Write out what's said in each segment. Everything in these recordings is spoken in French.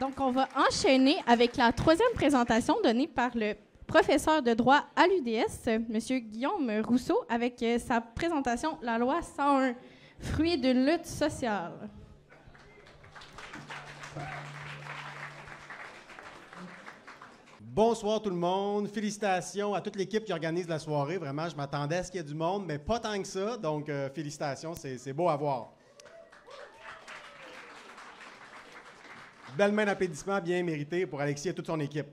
Donc, on va enchaîner avec la troisième présentation donnée par le professeur de droit à l'UDS, M. Guillaume Rousseau, avec sa présentation « La loi 101, fruit d'une lutte sociale ». Bonsoir tout le monde. Félicitations à toute l'équipe qui organise la soirée. Vraiment, je m'attendais à ce qu'il y ait du monde, mais pas tant que ça. Donc, félicitations, c'est beau à voir. Belle main d'applaudissement bien méritée pour Alexis et toute son équipe.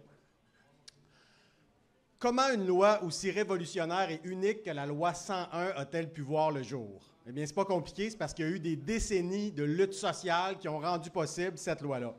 Comment une loi aussi révolutionnaire et unique que la loi 101 a-t-elle pu voir le jour? Eh bien, c'est pas compliqué, c'est parce qu'il y a eu des décennies de lutte sociale qui ont rendu possible cette loi-là.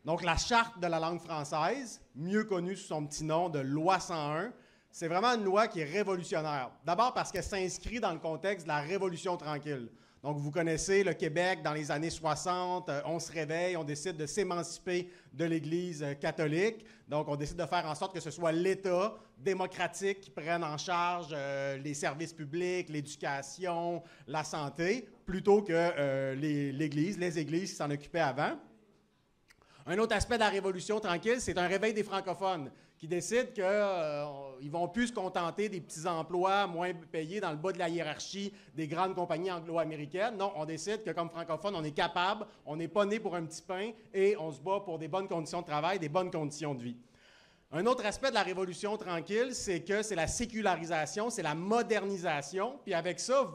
Donc, la Charte de la langue française, mieux connue sous son petit nom de Loi 101, c'est vraiment une loi qui est révolutionnaire. D'abord parce qu'elle s'inscrit dans le contexte de la Révolution tranquille. Donc, vous connaissez le Québec dans les années 60, on se réveille, on décide de s'émanciper de l'Église catholique. Donc, on décide de faire en sorte que ce soit l'État démocratique qui prenne en charge les services publics, l'éducation, la santé, plutôt que l'Église, les églises qui s'en occupaient avant. Un autre aspect de la Révolution tranquille, c'est un réveil des francophones qui décident qu'ils ne vont plus se contenter des petits emplois moins payés dans le bas de la hiérarchie des grandes compagnies anglo-américaines. Non, on décide que comme francophones, on est capable, on n'est pas né pour un petit pain et on se bat pour des bonnes conditions de travail, des bonnes conditions de vie. Un autre aspect de la Révolution tranquille, c'est que c'est la sécularisation, c'est la modernisation, puis avec ça,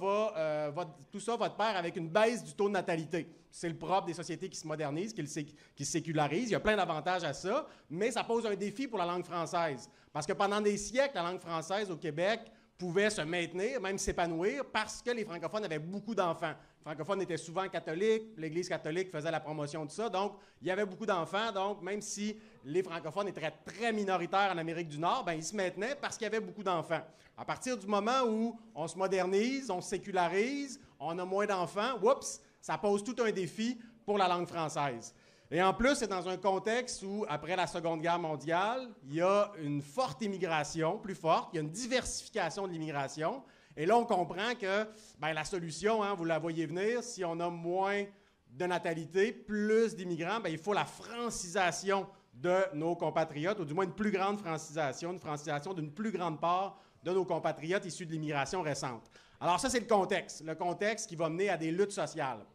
tout ça va de pair avec une baisse du taux de natalité. C'est le propre des sociétés qui se modernisent, qui se sécularisent. Il y a plein d'avantages à ça, mais ça pose un défi pour la langue française. Parce que pendant des siècles, la langue française au Québec pouvait se maintenir, même s'épanouir, parce que les francophones avaient beaucoup d'enfants. Les francophones étaient souvent catholiques, l'Église catholique faisait la promotion de ça, donc il y avait beaucoup d'enfants, donc même si les francophones étaient très minoritaires en Amérique du Nord, ben, ils se maintenaient parce qu'il y avait beaucoup d'enfants. À partir du moment où on se modernise, on se sécularise, on a moins d'enfants, oups, ça pose tout un défi pour la langue française. Et en plus, c'est dans un contexte où, après la Seconde Guerre mondiale, il y a une forte immigration, plus forte, il y a une diversification de l'immigration. Et là, on comprend que la solution, vous la voyez venir, si on a moins de natalité, plus d'immigrants, il faut la francisation de nos compatriotes, ou du moins une plus grande francisation, une francisation d'une plus grande part de nos compatriotes issus de l'immigration récente. Alors ça, c'est le contexte qui va mener à des luttes sociales.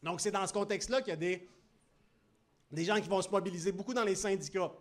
Donc, c'est dans ce contexte-là qu'il y a des gens qui vont se mobiliser beaucoup dans les syndicats.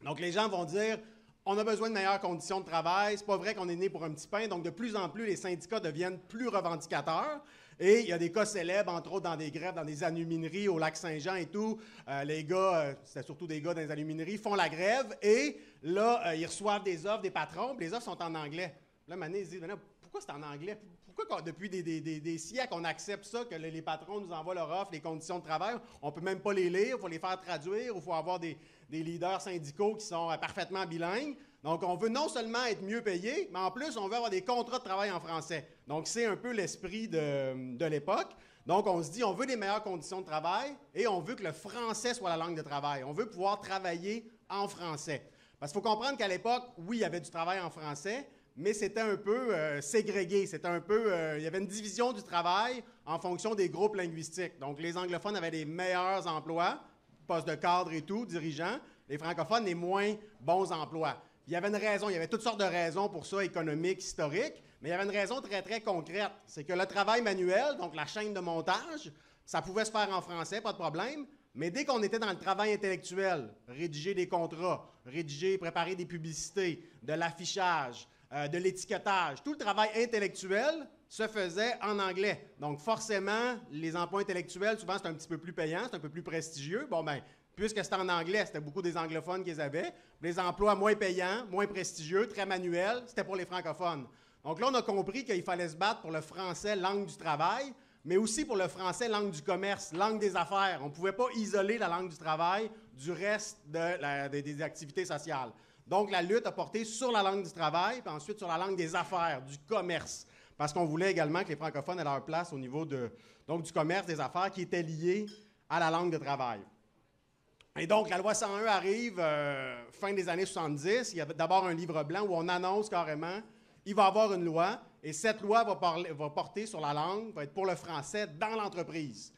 Donc, les gens vont dire, on a besoin de meilleures conditions de travail, c'est pas vrai qu'on est né pour un petit pain, donc de plus en plus, les syndicats deviennent plus revendicateurs. Et il y a des cas célèbres, entre autres dans des grèves, dans des alumineries au Lac-Saint-Jean et tout. Les gars, c'était surtout des gars dans les alumineries, font la grève et là, ils reçoivent des offres des patrons, puis les offres sont en anglais. Là, maintenant, ils se disent, pourquoi c'est en anglais? Pourquoi depuis des siècles, on accepte ça, que les patrons nous envoient leur offre, les conditions de travail? On ne peut même pas les lire, il faut les faire traduire, il faut avoir des leaders syndicaux qui sont parfaitement bilingues. Donc, on veut non seulement être mieux payé, mais en plus, on veut avoir des contrats de travail en français. Donc, c'est un peu l'esprit de l'époque. Donc, on se dit, on veut des meilleures conditions de travail et on veut que le français soit la langue de travail. On veut pouvoir travailler en français. Parce qu'il faut comprendre qu'à l'époque, oui, il y avait du travail en français, mais c'était un peu ségrégué. C'était un peu, il y avait une division du travail en fonction des groupes linguistiques. Donc, les anglophones avaient les meilleurs emplois, postes de cadre et tout, dirigeants. Les francophones, les moins bons emplois. Il y avait une raison, il y avait toutes sortes de raisons pour ça, économiques, historiques, mais il y avait une raison très, très concrète. C'est que le travail manuel, donc la chaîne de montage, ça pouvait se faire en français, pas de problème, mais dès qu'on était dans le travail intellectuel, rédiger des contrats, préparer des publicités, de l'affichage, de l'étiquetage, tout le travail intellectuel se faisait en anglais. Donc, forcément, les emplois intellectuels, souvent, c'est un petit peu plus payant, c'est un peu plus prestigieux. Bon, puisque c'était en anglais, c'était beaucoup des anglophones qui les avaient. Les emplois moins payants, moins prestigieux, très manuels, c'était pour les francophones. Donc là, on a compris qu'il fallait se battre pour le français, langue du travail, mais aussi pour le français, langue du commerce, langue des affaires. On ne pouvait pas isoler la langue du travail du reste des activités sociales. Donc, la lutte a porté sur la langue du travail, puis ensuite sur la langue des affaires, du commerce, parce qu'on voulait également que les francophones aient leur place au niveau du commerce, des affaires, qui était lié à la langue de travail. Et donc, la loi 101 arrive fin des années 70. Il y a d'abord un livre blanc où on annonce carrément il va y avoir une loi, et cette loi va porter sur la langue, va être pour le français dans l'entreprise.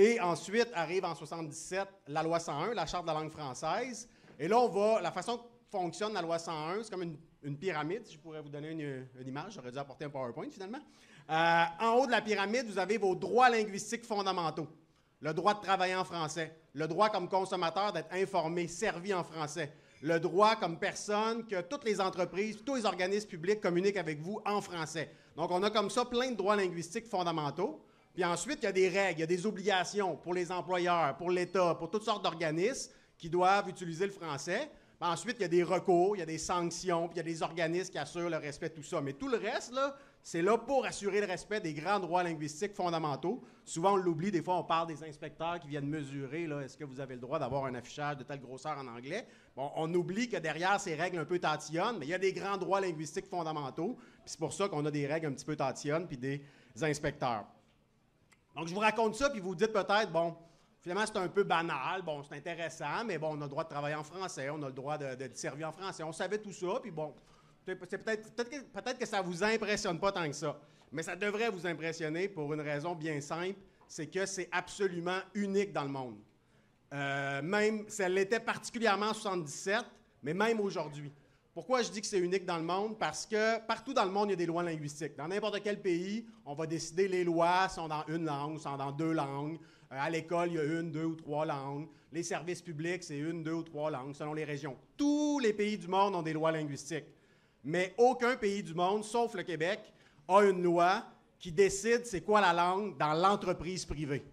Et ensuite arrive en 77 la loi 101, la Charte de la langue française. Et là, la façon que fonctionne la loi 101, c'est comme une pyramide. Si je pourrais vous donner une image, j'aurais dû apporter un PowerPoint finalement. En haut de la pyramide, vous avez vos droits linguistiques fondamentaux. Le droit de travailler en français, le droit comme consommateur d'être informé, servi en français, le droit comme personne que toutes les entreprises, tous les organismes publics communiquent avec vous en français. Donc, on a comme ça plein de droits linguistiques fondamentaux. Puis ensuite, il y a des règles, il y a des obligations pour les employeurs, pour l'État, pour toutes sortes d'organismes qui doivent utiliser le français. Puis ensuite, il y a des recours, il y a des sanctions, puis il y a des organismes qui assurent le respect de tout ça. Mais tout le reste, là, c'est là pour assurer le respect des grands droits linguistiques fondamentaux. Souvent, on l'oublie, des fois, on parle des inspecteurs qui viennent mesurer, là, est-ce que vous avez le droit d'avoir un affichage de telle grosseur en anglais? Bon, on oublie que derrière ces règles un peu tatillonnes, mais il y a des grands droits linguistiques fondamentaux, puis c'est pour ça qu'on a des règles un petit peu tatillonnes, puis des inspecteurs. Donc, je vous raconte ça, puis vous peut-être, bon, finalement, c'est un peu banal, bon, c'est intéressant, mais bon, on a le droit de travailler en français, on a le droit d'être servi en français, on savait tout ça, puis bon, peut-être que ça ne vous impressionne pas tant que ça, mais ça devrait vous impressionner pour une raison bien simple, c'est que c'est absolument unique dans le monde. Même, ça l'était particulièrement en 1977, mais même aujourd'hui. Pourquoi je dis que c'est unique dans le monde? Parce que partout dans le monde, il y a des lois linguistiques. Dans n'importe quel pays, on va décider les lois sont dans une langue, sont dans deux langues. À l'école, il y a une, deux ou trois langues. Les services publics, c'est une, deux ou trois langues selon les régions. Tous les pays du monde ont des lois linguistiques. Mais aucun pays du monde, sauf le Québec, a une loi qui décide c'est quoi la langue dans l'entreprise privée.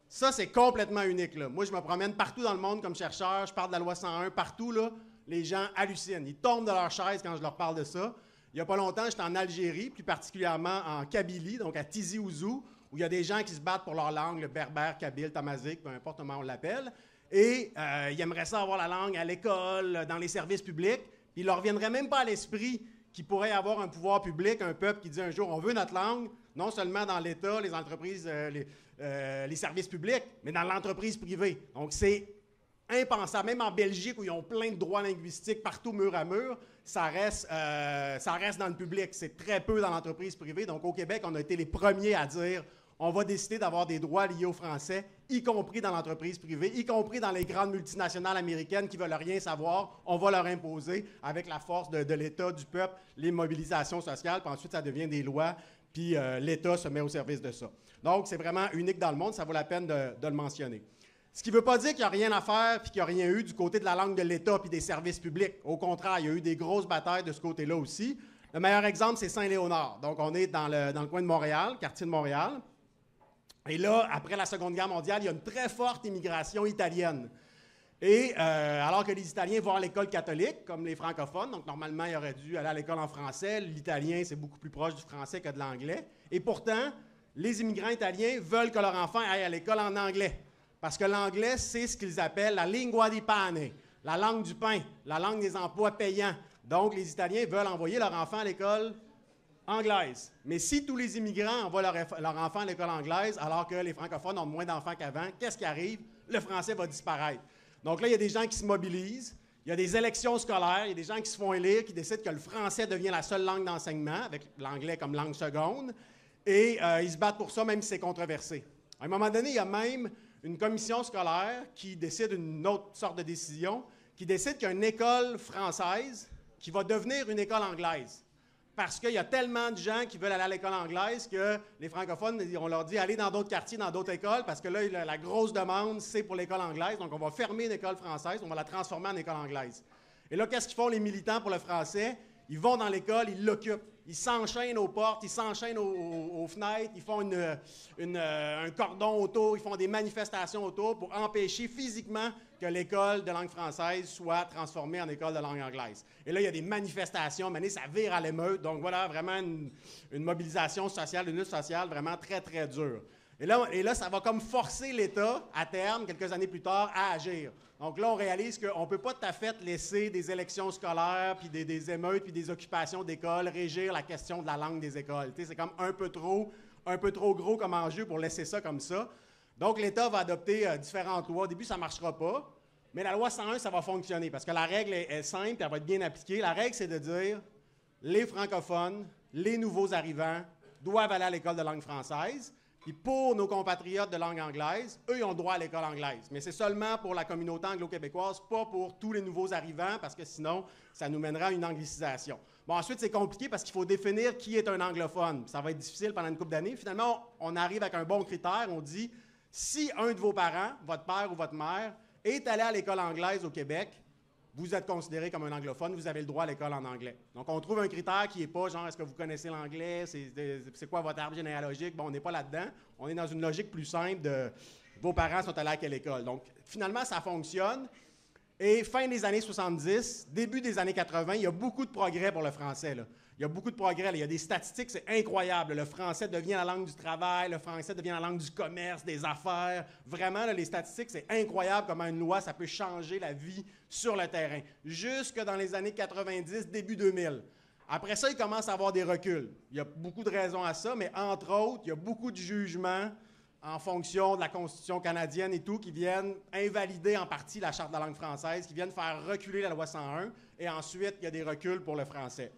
Ça, c'est complètement unique, là. Moi, je me promène partout dans le monde comme chercheur, je parle de la loi 101, partout, là, les gens hallucinent. Ils tombent de leur chaise quand je leur parle de ça. Il n'y a pas longtemps, j'étais en Algérie, plus particulièrement en Kabylie, donc à Tizi Ouzou, où il y a des gens qui se battent pour leur langue, le berbère, kabyle, tamazight, peu importe comment on l'appelle, et ils aimeraient ça avoir la langue à l'école, dans les services publics, puis il ne leur viendrait même pas à l'esprit qu'il pourrait y avoir un pouvoir public, un peuple qui dit un jour, on veut notre langue, non seulement dans l'État, les entreprises, les services publics, mais dans l'entreprise privée. Donc, c'est impensable. Même en Belgique, où ils ont plein de droits linguistiques partout, mur à mur, ça reste dans le public. C'est très peu dans l'entreprise privée. Donc, au Québec, on a été les premiers à dire on va décider d'avoir des droits liés au français, y compris dans l'entreprise privée, y compris dans les grandes multinationales américaines qui ne veulent rien savoir. On va leur imposer, avec la force de l'État, du peuple, les mobilisations sociales, puis ensuite, ça devient des lois, puis l'État se met au service de ça. Donc, c'est vraiment unique dans le monde. Ça vaut la peine de le mentionner. Ce qui ne veut pas dire qu'il n'y a rien à faire puis qu'il n'y a rien eu du côté de la langue de l'État puis des services publics. Au contraire, il y a eu des grosses batailles de ce côté-là aussi. Le meilleur exemple, c'est Saint-Léonard. Donc, on est dans le coin de Montréal, quartier de Montréal. Et là, après la Seconde Guerre mondiale, il y a une très forte immigration italienne. Et alors que les Italiens vont à l'école catholique, comme les francophones, donc normalement, ils auraient dû aller à l'école en français. L'italien, c'est beaucoup plus proche du français que de l'anglais. Et pourtant, les immigrants italiens veulent que leur enfant aille à l'école en anglais. Parce que l'anglais, c'est ce qu'ils appellent la lingua di pane, la langue du pain, la langue des emplois payants. Donc, les Italiens veulent envoyer leur enfant à l'école anglaise. Mais si tous les immigrants envoient leur enfant à l'école anglaise, alors que les francophones ont moins d'enfants qu'avant, qu'est-ce qui arrive? Le français va disparaître. Donc là, il y a des gens qui se mobilisent, il y a des élections scolaires, il y a des gens qui se font élire, qui décident que le français devient la seule langue d'enseignement, avec l'anglais comme langue seconde, et ils se battent pour ça, même si c'est controversé. À un moment donné, il y a même une commission scolaire qui décide une autre sorte de décision, qui décide qu'il y a une école française qui va devenir une école anglaise. Parce qu'il y a tellement de gens qui veulent aller à l'école anglaise que les francophones, on leur dit allez dans d'autres quartiers, dans d'autres écoles, parce que là, la grosse demande, c'est pour l'école anglaise. Donc, on va fermer une école française, on va la transformer en école anglaise. Et là, qu'est-ce qu'ils font les militants pour le français? Ils vont dans l'école, ils l'occupent. Ils s'enchaînent aux portes, ils s'enchaînent aux fenêtres, ils font un cordon autour, ils font des manifestations autour pour empêcher physiquement que l'école de langue française soit transformée en école de langue anglaise. Et là, il y a des manifestations, mais ça vire à l'émeute. Donc voilà, vraiment une mobilisation sociale, une lutte sociale vraiment très, très dure. Et là, ça va comme forcer l'État, à terme, quelques années plus tard, à agir. Donc là, on réalise qu'on ne peut pas tout à fait laisser des élections scolaires, puis des émeutes, puis des occupations d'écoles régir la question de la langue des écoles. C'est comme un peu trop gros comme enjeu pour laisser ça comme ça. Donc, l'État va adopter différentes lois. Au début, ça ne marchera pas, mais la loi 101, ça va fonctionner, parce que la règle est simple, et elle va être bien appliquée. La règle, c'est de dire, les francophones, les nouveaux arrivants, doivent aller à l'école de langue française. Puis pour nos compatriotes de langue anglaise, eux, ils ont droit à l'école anglaise. Mais c'est seulement pour la communauté anglo-québécoise, pas pour tous les nouveaux arrivants, parce que sinon, ça nous mènera à une anglicisation. Bon, ensuite, c'est compliqué parce qu'il faut définir qui est un anglophone. Ça va être difficile pendant une couple d'années. Finalement, on arrive avec un bon critère. On dit, si un de vos parents, votre père ou votre mère, est allé à l'école anglaise au Québec, vous êtes considéré comme un anglophone, vous avez le droit à l'école en anglais. Donc, on trouve un critère qui n'est pas genre, est-ce que vous connaissez l'anglais, c'est quoi votre arbre généalogique? Bon, on n'est pas là-dedans. On est dans une logique plus simple de vos parents sont allés à quelle école. Donc, finalement, ça fonctionne. Et fin des années 70, début des années 80, il y a beaucoup de progrès pour le français, là. Il y a beaucoup de progrès. Là. Il y a des statistiques, c'est incroyable. Le français devient la langue du travail, le français devient la langue du commerce, des affaires. Vraiment, là, les statistiques, c'est incroyable comment une loi, ça peut changer la vie sur le terrain. Jusque dans les années 90, début 2000. Après ça, il commence à avoir des reculs. Il y a beaucoup de raisons à ça, mais entre autres, il y a beaucoup de jugements en fonction de la Constitution canadienne et tout, qui viennent invalider en partie la Charte de la langue française, qui viennent faire reculer la loi 101, et ensuite, il y a des reculs pour le français.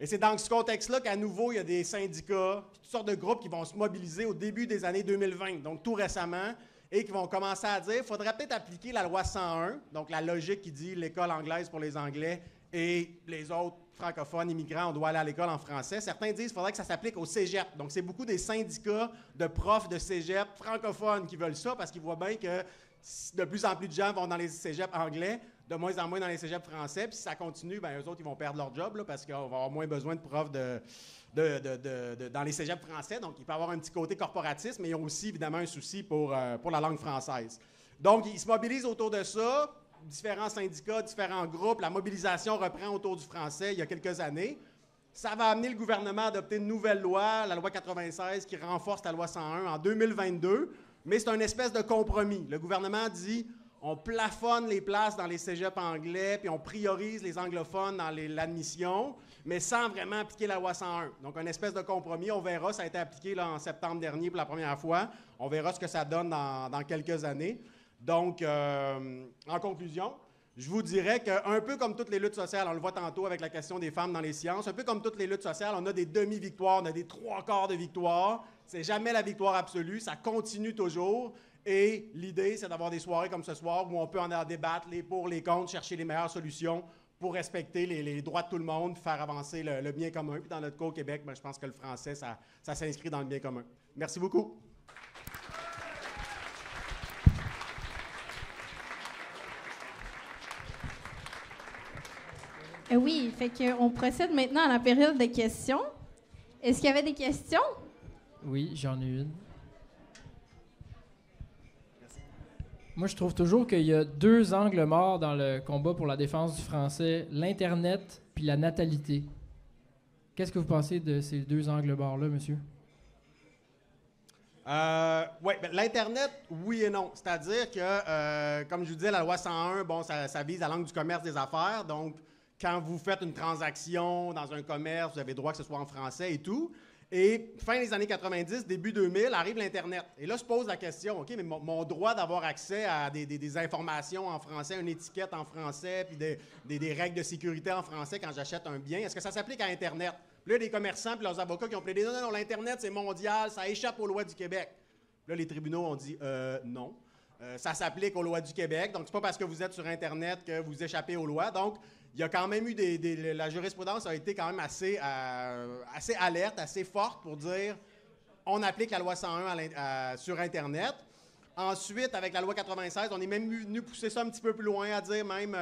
Et c'est dans ce contexte-là qu'à nouveau, il y a des syndicats, toutes sortes de groupes qui vont se mobiliser au début des années 2020, donc tout récemment, et qui vont commencer à dire qu'il faudrait peut-être appliquer la loi 101, donc la logique qui dit l'école anglaise pour les Anglais et les autres francophones, immigrants, on doit aller à l'école en français. Certains disent qu'il faudrait que ça s'applique au cégep. Donc, c'est beaucoup des syndicats de profs de cégep francophones qui veulent ça parce qu'ils voient bien que de plus en plus de gens vont dans les cégeps anglais, de moins en moins dans les cégeps français. Puis si ça continue, bien, eux autres, ils vont perdre leur job là, parce qu'on va avoir moins besoin de profs dans les cégeps français. Donc, il peut y avoir un petit côté corporatiste, mais ils ont aussi, évidemment, un souci pour la langue française. Donc, ils se mobilisent autour de ça. Différents syndicats, différents groupes. La mobilisation reprend autour du français il y a quelques années. Ça va amener le gouvernement à adopter une nouvelle loi, la loi 96, qui renforce la loi 101 en 2022. Mais c'est un espèce de compromis. Le gouvernement dit on plafonne les places dans les cégeps anglais, puis on priorise les anglophones dans l'admission, mais sans vraiment appliquer la loi 101. Donc, un espèce de compromis. On verra, ça a été appliqué là, en septembre dernier pour la première fois. On verra ce que ça donne dans quelques années. Donc, en conclusion, je vous dirais qu'un peu comme toutes les luttes sociales, on le voit tantôt avec la question des femmes dans les sciences, un peu comme toutes les luttes sociales, on a des demi-victoires, on a des trois quarts de victoire. C'est jamais la victoire absolue, ça continue toujours. Et l'idée, c'est d'avoir des soirées comme ce soir où on peut en débattre, les pour, les contre, chercher les meilleures solutions pour respecter les droits de tout le monde, faire avancer le bien commun. Puis dans notre cas au Québec, je pense que le français, ça s'inscrit dans le bien commun. Merci beaucoup. Oui, fait qu'on procède maintenant à la période de questions. Est-ce qu'il y avait des questions? Oui, j'en ai une. Moi, je trouve toujours qu'il y a deux angles morts dans le combat pour la défense du français, l'Internet puis la natalité. Qu'est-ce que vous pensez de ces deux angles morts-là, monsieur? Oui, l'Internet, oui et non. C'est-à-dire que, comme je vous disais, la loi 101, bon, ça vise la langue du commerce des affaires. Donc, quand vous faites une transaction dans un commerce, vous avez le droit que ce soit en français et tout. Et fin des années 90, début 2000, arrive l'Internet. Et là, se pose la question, OK, mais mon droit d'avoir accès à des informations en français, une étiquette en français, puis des règles de sécurité en français quand j'achète un bien, est-ce que ça s'applique à Internet? Puis là, des commerçants puis leurs avocats qui ont plaidé, non, l'Internet, c'est mondial, ça échappe aux lois du Québec. Puis là, les tribunaux ont dit, non. Ça s'applique aux lois du Québec, donc c'est pas parce que vous êtes sur Internet que vous échappez aux lois. Donc, il y a quand même eu la jurisprudence a été quand même assez alerte, assez forte pour dire on applique la loi 101 sur Internet. Ensuite, avec la loi 96, on est même venu pousser ça un petit peu plus loin à dire même,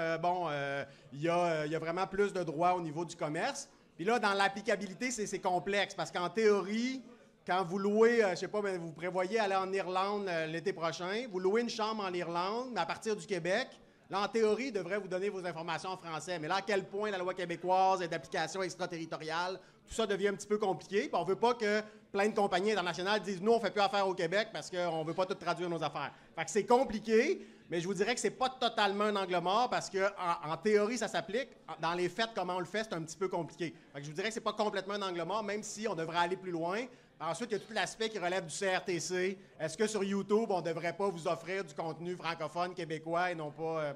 il y a vraiment plus de droits au niveau du commerce. Puis là, dans l'applicabilité, c'est complexe parce qu'en théorie, quand vous louez, je sais pas, vous prévoyez aller en Irlande l'été prochain, vous louez une chambre en Irlande, mais à partir du Québec, là, en théorie, il devrait vous donner vos informations en français. Mais là, à quel point la loi québécoise est d'application extraterritoriale, tout ça devient un petit peu compliqué. Puis on ne veut pas que plein de compagnies internationales disent « Nous, on ne fait plus affaire au Québec parce qu'on ne veut pas tout traduire nos affaires. » Fait que c'est compliqué, mais je vous dirais que c'est pas totalement un angle mort parce qu'en théorie, ça s'applique. Dans les faits, comment on le fait, c'est un petit peu compliqué. Fait que je vous dirais que c'est pas complètement un angle mort, même si on devrait aller plus loin. Ensuite, il y a tout l'aspect qui relève du CRTC. Est-ce que sur YouTube, on ne devrait pas vous offrir du contenu francophone québécois et non pas...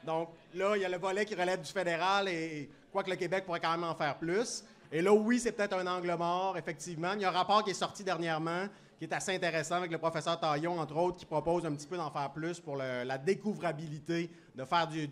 Donc, là, il y a le volet qui relève du fédéral et quoique le Québec pourrait quand même en faire plus. Et là, oui, c'est peut-être un angle mort, effectivement. Il y a un rapport qui est sorti dernièrement, qui est assez intéressant avec le professeur Taillon, entre autres, qui propose un petit peu d'en faire plus pour la découvrabilité, de faire du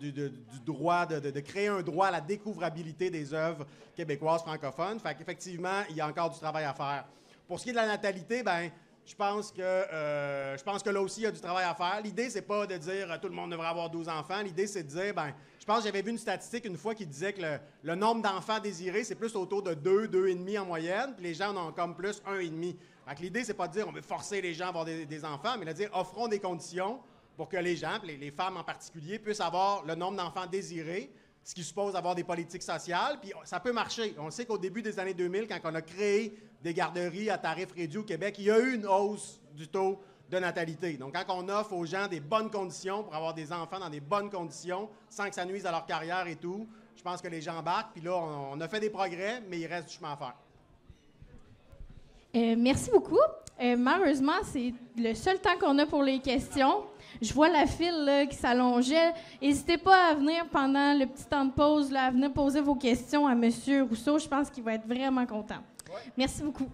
droit, de créer un droit à la découvrabilité des œuvres québécoises francophones. Fait qu'effectivement, il y a encore du travail à faire. Pour ce qui est de la natalité, ben, je pense que là aussi, il y a du travail à faire. L'idée, c'est pas de dire tout le monde devrait avoir 12 enfants. L'idée, c'est de dire, ben, je pense que j'avais vu une statistique une fois qui disait que le nombre d'enfants désirés, c'est plus autour de 2, 2,5 en moyenne, puis les gens en ont comme plus 1,5. Fait que l'idée, c'est pas de dire on veut forcer les gens à avoir des enfants, mais de dire offrons des conditions pour que les gens, les femmes en particulier, puissent avoir le nombre d'enfants désirés, ce qui suppose avoir des politiques sociales, puis ça peut marcher. On sait qu'au début des années 2000, quand on a créé des garderies à tarif réduit au Québec, il y a eu une hausse du taux de natalité. Donc, quand on offre aux gens des bonnes conditions pour avoir des enfants dans des bonnes conditions, sans que ça nuise à leur carrière et tout, je pense que les gens embarquent. Puis là, on a fait des progrès, mais il reste du chemin à faire. Merci beaucoup. Malheureusement, c'est le seul temps qu'on a pour les questions. Je vois la file là, qui s'allongeait. N'hésitez pas à venir pendant le petit temps de pause, là, à venir poser vos questions à M. Rousseau. Je pense qu'il va être vraiment content. Ouais. Merci beaucoup.